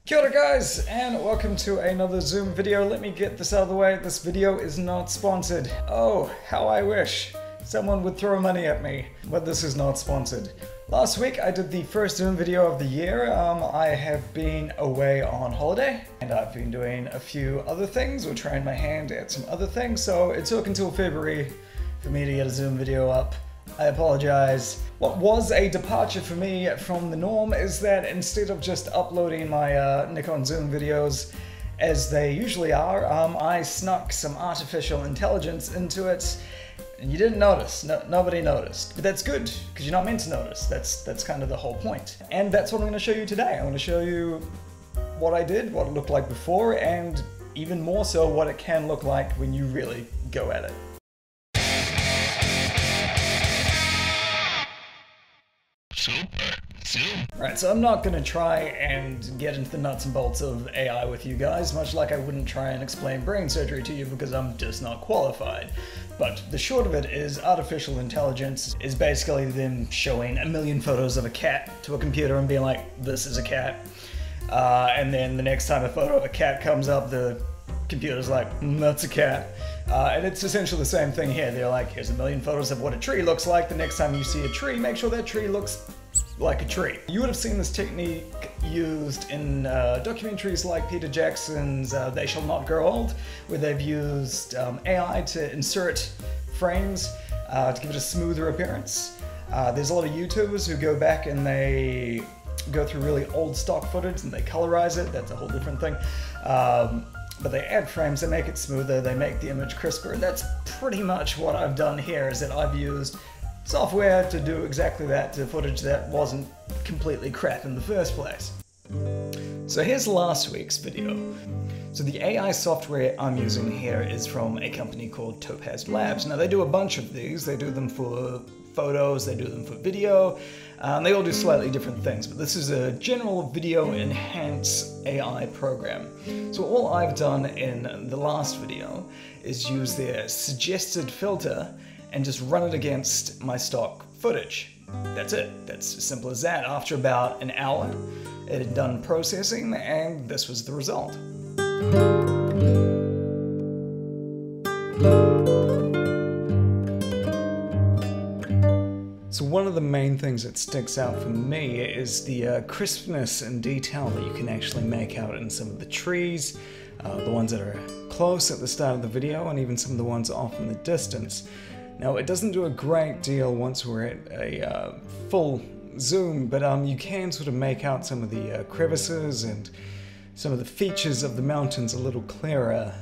Kia ora guys, and welcome to another Zoom video. Let me get this out of the way. This video is not sponsored. Oh, how I wish someone would throw money at me, but this is not sponsored. Last week I did the first Zoom video of the year. I have been away on holiday, and I've been doing a few other things, or trying my hand at some other things, so it took until February for me to get a Zoom video up. I apologize. What was a departure for me from the norm is that instead of just uploading my Nikon Zoom videos as they usually are, I snuck some artificial intelligence into it, and you didn't notice. Nobody noticed. But that's good, because you're not meant to notice. That's kind of the whole point. And that's what I'm going to show you today. I'm going to show you what I did, what it looked like before, and even more so what it can look like when you really go at it. Right, so I'm not going to try and get into the nuts and bolts of AI with you guys, much like I wouldn't try and explain brain surgery to you because I'm just not qualified. But the short of it is artificial intelligence is basically them showing a million photos of a cat to a computer and being like, this is a cat. And then the next time a photo of a cat comes up, the computer's like, that's a cat. And it's essentially the same thing here. They're like, here's a million photos of what a tree looks like. The next time you see a tree, make sure that tree looks like a tree. You would have seen this technique used in documentaries like Peter Jackson's They Shall Not Grow Old, where they've used AI to insert frames to give it a smoother appearance. There's a lot of YouTubers who go back and they go through really old stock footage and they colorize it. That's a whole different thing. But they add frames, they make it smoother, they make the image crisper. That's pretty much what I've done here, is that I've used software to do exactly that to footage that wasn't completely crap in the first place. So here's last week's video. So the AI software I'm using here is from a company called Topaz Labs. Now they do a bunch of these. They do them for photos, they do them for video. They all do slightly different things, but this is a general video enhance AI program. So all I've done in the last video is use their suggested filter and just run it against my stock footage. That's it. That's as simple as that. After about an hour, it had done processing, and this was the result. So one of the main things that sticks out for me is the crispness and detail that you can actually make out in some of the trees, the ones that are close at the start of the video, and even some of the ones off in the distance. Now, it doesn't do a great deal once we're at a full zoom, but you can sort of make out some of the crevices and some of the features of the mountains a little clearer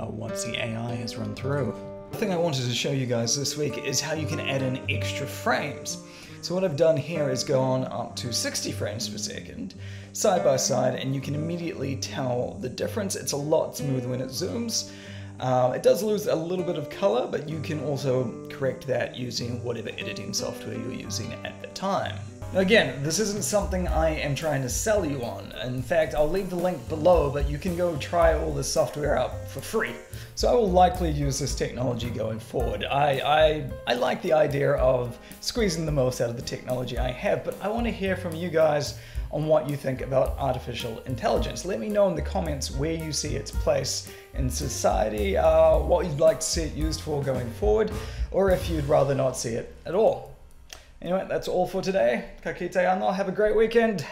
once the AI has run through. The thing I wanted to show you guys this week is how you can add in extra frames. So what I've done here is gone up to 60 frames per second, side by side, and you can immediately tell the difference. It's a lot smoother when it zooms. It does lose a little bit of color, but you can also correct that using whatever editing software you're using at the time. Now again, this isn't something I am trying to sell you on. In fact, I'll leave the link below, but you can go try all this software out for free. So I will likely use this technology going forward. I like the idea of squeezing the most out of the technology I have, but I want to hear from you guys on what you think about artificial intelligence. Let me know in the comments where you see its place in society, what you'd like to see it used for going forward, or if you'd rather not see it at all. Anyway, that's all for today. Ka kite anō, have a great weekend.